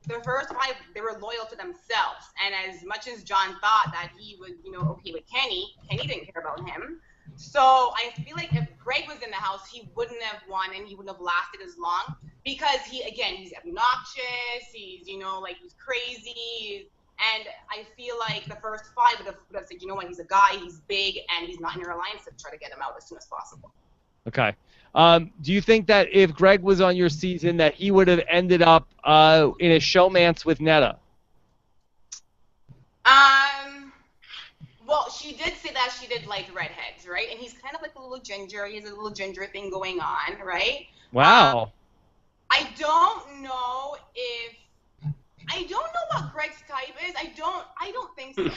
the first 5, they were loyal to themselves. And as much as John thought that he was, okay with Kenny didn't care about him. So I feel like if Greg was in the house, he wouldn't have won and he wouldn't have lasted as long because he's obnoxious, he's crazy, and I feel like the first 5 would have said, you know what, he's a guy, he's big, and he's not in your alliance, so try to get him out as soon as possible. Okay. Do you think that if Greg was on your season that he would have ended up in a showmance with Netta? Well, she did say that she did like redheads, right? And he's kind of like a little ginger. He has a little ginger thing going on, right? Wow. I don't know what Greg's type is. I don't think so.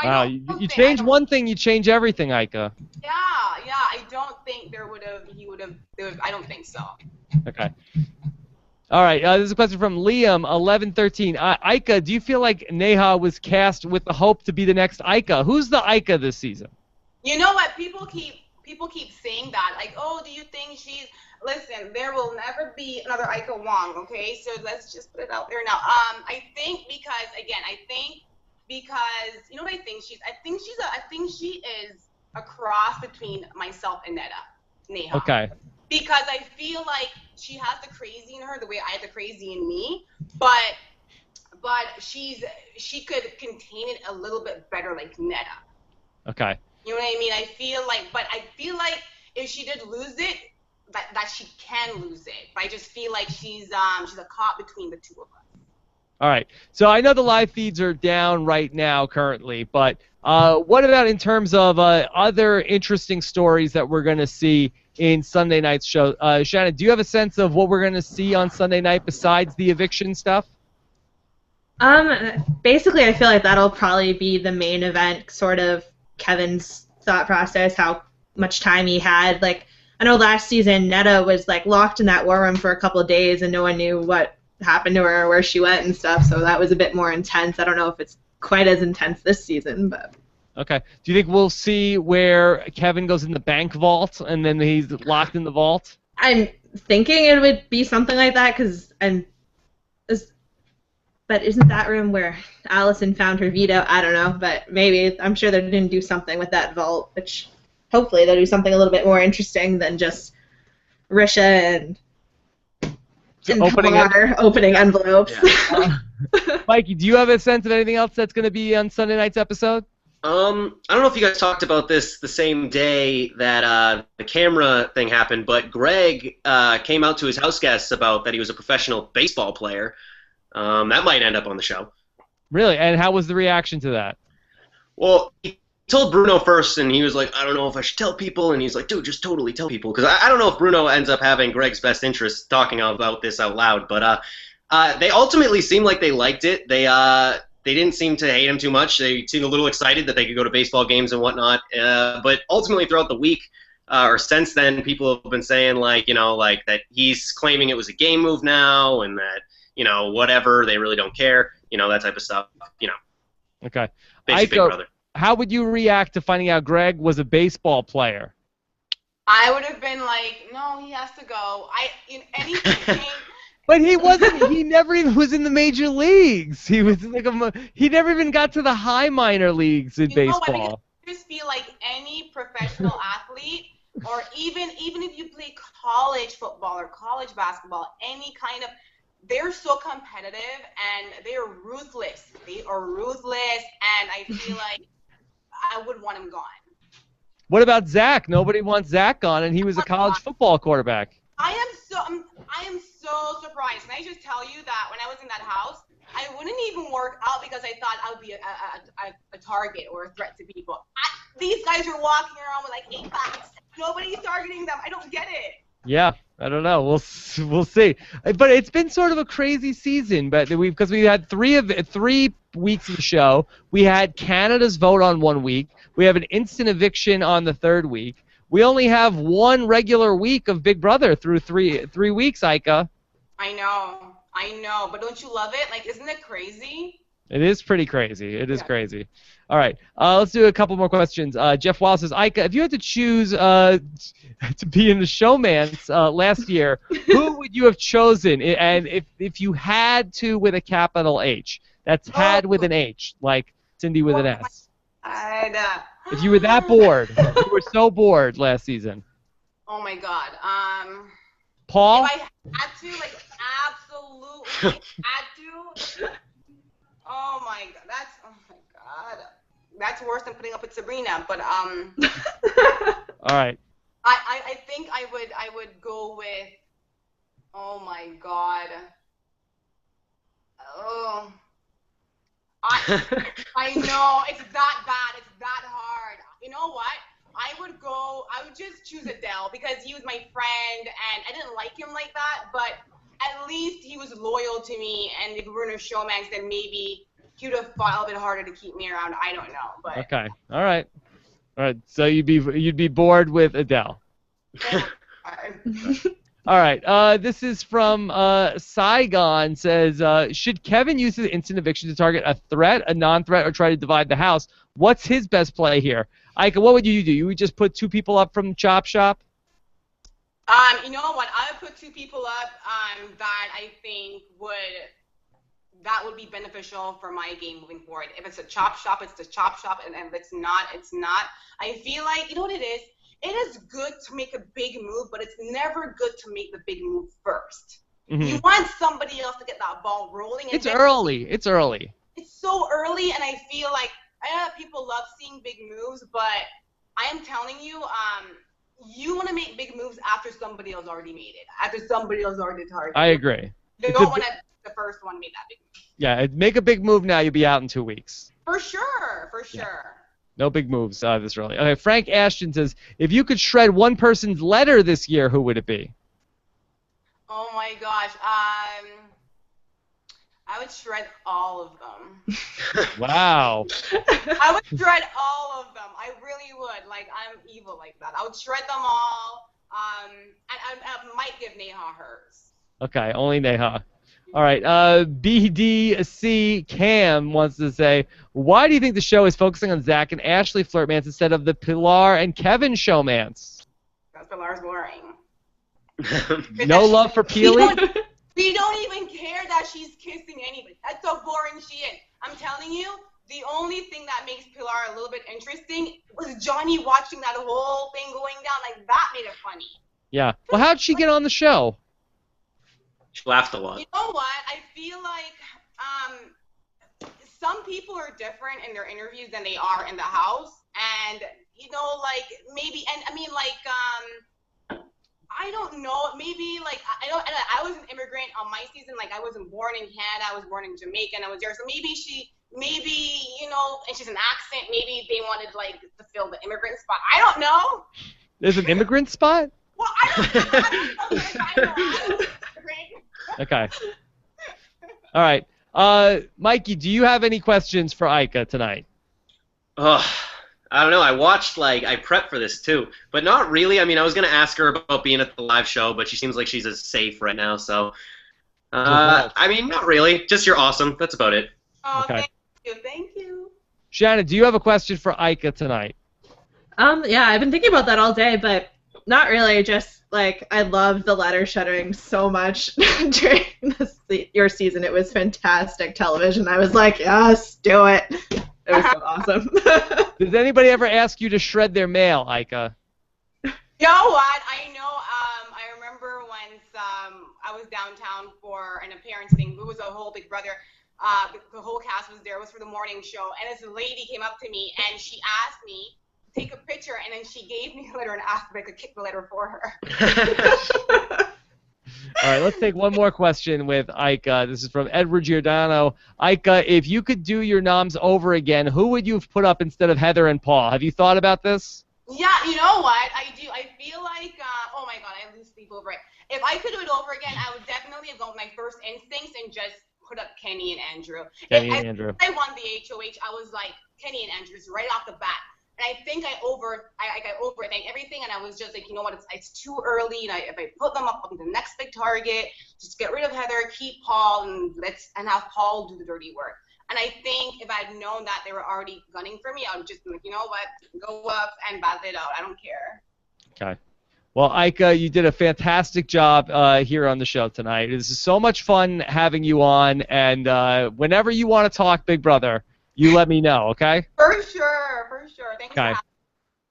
Wow, you change one thing, you change everything, Ika. Yeah, I don't think I don't think so. Okay. All right, this is a question from Liam, 1113. Ika, do you feel like Niha was cast with the hope to be the next Ika? Who's the Ika this season? You know what? People keep saying that. Like, oh, do you think she's... Listen, there will never be another Ika Wong, okay? So let's just put it out there now. I think because you know what I think she's? I think she is a cross between myself and Niha. Okay. Because I feel like she has the crazy in her the way I have the crazy in me, but she could contain it a little bit better like Netta. Okay. You know what I mean? I feel like if she did lose it, that she can lose it. But I just feel like she's a caught between the two of us. All right. So I know the live feeds are down right now currently, but what about in terms of other interesting stories that we're going to see in Sunday night's show? Shannon, do you have a sense of what we're going to see on Sunday night besides the eviction stuff? Basically, I feel like that'll probably be the main event, sort of Kevin's thought process, how much time he had. Like, I know last season, Netta was like locked in that war room for a couple of days, and no one knew what happened to her or where she went and stuff, so that was a bit more intense. I don't know if it's quite as intense this season, but... Okay. Do you think we'll see where Kevin goes in the bank vault and then he's locked in the vault? I'm thinking it would be something like that, but isn't that room where Allison found her veto? I don't know, but maybe. I'm sure they're going to do something with that vault, which hopefully they'll do something a little bit more interesting than just Risha and opening envelopes. Yeah. Mikey, do you have a sense of anything else that's going to be on Sunday night's episode? I don't know if you guys talked about this the same day that the camera thing happened, but Greg came out to his house guests about that he was a professional baseball player. That might end up on the show. Really? And how was the reaction to that? Well, he told Bruno first, and he was like, I don't know if I should tell people, and he's like, dude, just totally tell people. Because I don't know if Bruno ends up having Greg's best interest talking about this out loud, but they ultimately seemed like they liked it. They didn't seem to hate him too much. They seemed a little excited that they could go to baseball games and whatnot. But ultimately, throughout the week or since then, people have been saying like that he's claiming it was a game move now, and that whatever, they really don't care, that type of stuff. Okay. Basic Big Brother. How would you react to finding out Greg was a baseball player? I would have been like, no, he has to go. Anything. But he wasn't. He never even was in the major leagues. He was like he never even got to the high minor leagues in baseball. I just feel like any professional athlete, or even if you play college football or college basketball, any kind of, they're so competitive and they're ruthless. They are ruthless, and I feel like I would want him gone. What about Zach? Nobody wants Zach gone, and he was a college football quarterback. I am so surprised. Can I just tell you that when I was in that house, I wouldn't even work out because I thought I would be a target or a threat to people. These guys are walking around with like 8 packs. Nobody's targeting them. I don't get it. Yeah, I don't know. We'll see. But it's been sort of a crazy season. But because we had 3 weeks of the show, we had Canada's vote on 1 week. We have an instant eviction on the 3rd week. We only have 1 regular week of Big Brother through 3 weeks, Ika. I know, but don't you love it? Like, isn't it crazy? It is pretty crazy. It is crazy. All right, let's do a couple more questions. Jeff Wallace says, Ika, if you had to choose to be in the Showmances last year, who would you have chosen? And if you had to with a capital H, that's had with an H, like Cindy with an S. If you were that bored, if you were so bored last season. Oh my God. Paul? If I had to, like, absolutely had to. Oh my God. That's worse than putting up with Sabrina. But all right. I think I would go with. Oh my God. Oh. I know, it's that bad, it's that hard. You know what? I would just choose Adele because he was my friend and I didn't like him like that, but at least he was loyal to me, and if we were in a Showmances, then maybe he would have fought a little bit harder to keep me around. I don't know, but okay. All right. So you'd be bored with Adele. All right, this is from Saigon, says, should Kevin use his instant eviction to target a threat, a non-threat, or try to divide the house? What's his best play here? Ika, what would you do? You would just put 2 people up from Chop Shop? You know what? I would put 2 people up that I think would be beneficial for my game moving forward. If it's a Chop Shop, it's the Chop Shop, and if it's not, it's not. I feel like, you know what it is? It is good to make a big move, but it's never good to make the big move first. Mm-hmm. You want somebody else to get that ball rolling. And it's early. It's so early, and I feel like I know that people love seeing big moves, but I am telling you, you want to make big moves after somebody else already made it, after somebody else already targeted. I agree. You don't want to the first one made that big move. Yeah, make a big move now. You'll be out in 2 weeks. For sure. Yeah. No big moves this early. Okay, Frank Ashton says, if you could shred one person's letter this year, who would it be? Oh my gosh. I would shred all of them. Wow. I would shred all of them. I really would. Like, I'm evil like that. I would shred them all. And I might give Niha hers. Okay, only Niha. All right, BDC Cam wants to say, why do you think the show is focusing on Zach and Ashley flirtmance instead of the Pilar and Kevin showmance? Because Pilar's boring. No love for Peely? We don't even care that she's kissing anybody. That's how boring she is. I'm telling you, the only thing that makes Pilar a little bit interesting was Johnny watching that whole thing going down. Like, that made it funny. Yeah. Well, how'd she get on the show? She laughed a lot. You know what? I feel like some people are different in their interviews than they are in the house, and you know, like maybe, and I mean, like I don't know, maybe like I was an immigrant on my season. Like I wasn't born in Canada, I was born in Jamaica, and I was there. So maybe you know, and she's an accent. Maybe they wanted like to fill the immigrant spot. I don't know. There's an immigrant spot? Well, I don't know. Okay. All right. Mikey, do you have any questions for Ika tonight? Ugh. I don't know. I prepped for this too, but not really. I mean, I was gonna ask her about being at the live show, but she seems like she's as safe right now. So, I mean, not really. Just you're awesome. That's about it. Oh, Okay. Thank you. Shannon, do you have a question for Ika tonight? Yeah, I've been thinking about that all day, but not really. Just like I loved the letter shuttering so much during your season. It was fantastic television. I was like, yes, do it. It was so awesome. Does anybody ever ask you to shred their mail, Ika? You know what? I know. I remember once I was downtown for an appearance thing. It was a whole Big Brother. The whole cast was there. It was for the morning show, and this lady came up to me and she asked me to take a picture, and then she gave me a letter and asked if I could kick the letter for her. All right, let's take one more question with Ika. This is from Edward Giordano. Ika, if you could do your noms over again, who would you have put up instead of Heather and Paul? Have you thought about this? Yeah, you know what? I do. I feel like, oh my God, I lose sleep over it. If I could do it over again, I would definitely have gone with my first instincts and just put up Kenny and Andrew. Kenny and Andrew. I won the HOH. I was like, Kenny and Andrew's right off the bat. And I think I overthink everything, and I was just like, you know what, it's too early. And if I put them up on the next big target, just get rid of Heather, keep Paul, and have Paul do the dirty work. And I think if I'd known that they were already gunning for me, I would just be like, you know what, go up and battle it out. I don't care. Okay. Well, Ika, you did a fantastic job here on the show tonight. This is so much fun having you on, and whenever you want to talk Big Brother, you let me know, okay? For sure. Thanks for having me.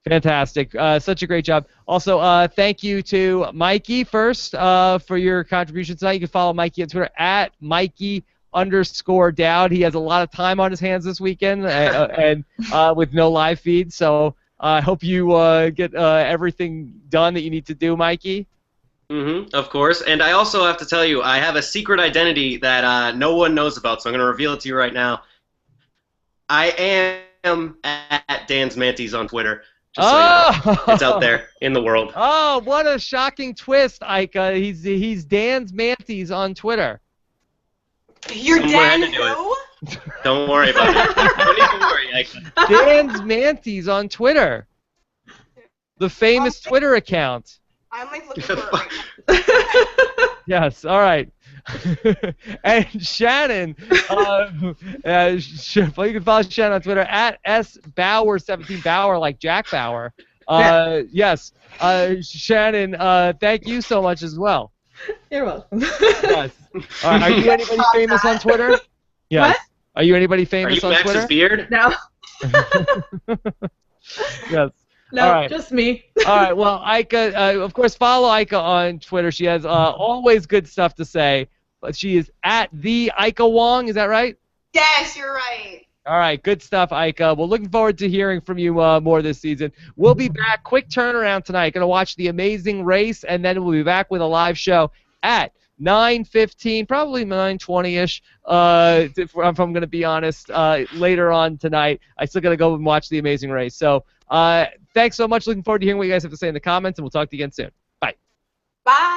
Fantastic. Such a great job. Also, thank you to Mikey first for your contribution tonight. You can follow Mikey on Twitter at Mikey_Dowd. He has a lot of time on his hands this weekend and with no live feed, so I hope you get everything done that you need to do, Mikey. Of course. And I also have to tell you, I have a secret identity that no one knows about, so I'm going to reveal it to you right now. I am at Dan's Manties on Twitter. Just so you know. It's out there in the world. Oh, what a shocking twist, Ika. He's Dan's Manties on Twitter. You're Dan who? Don't worry about it. Don't even worry, Ika. Dan's Manties on Twitter. The famous Twitter account. I'm like looking for it right now. Yes, all right. And Shannon, you can follow Shannon on Twitter at sbauer17, Bauer like Jack Bauer. Yes, Shannon, thank you so much as well. You're welcome. Yes. Are you anybody famous on Twitter? Yes. What? Are you anybody famous on Twitter? Max's beard? No. Yes. No, all right. Just me. All right. Well, Ika, of course, follow Ika on Twitter. She has always good stuff to say. But she is at the Ika Wong. Is that right? Yes, you're right. All right. Good stuff, Ika. Well, looking forward to hearing from you more this season. We'll be back. Quick turnaround tonight. Going to watch The Amazing Race, and then we'll be back with a live show at 9:15, probably 9:20ish. If I'm going to be honest, later on tonight. I still got to go and watch The Amazing Race. So thanks so much. Looking forward to hearing what you guys have to say in the comments, and we'll talk to you again soon. Bye. Bye.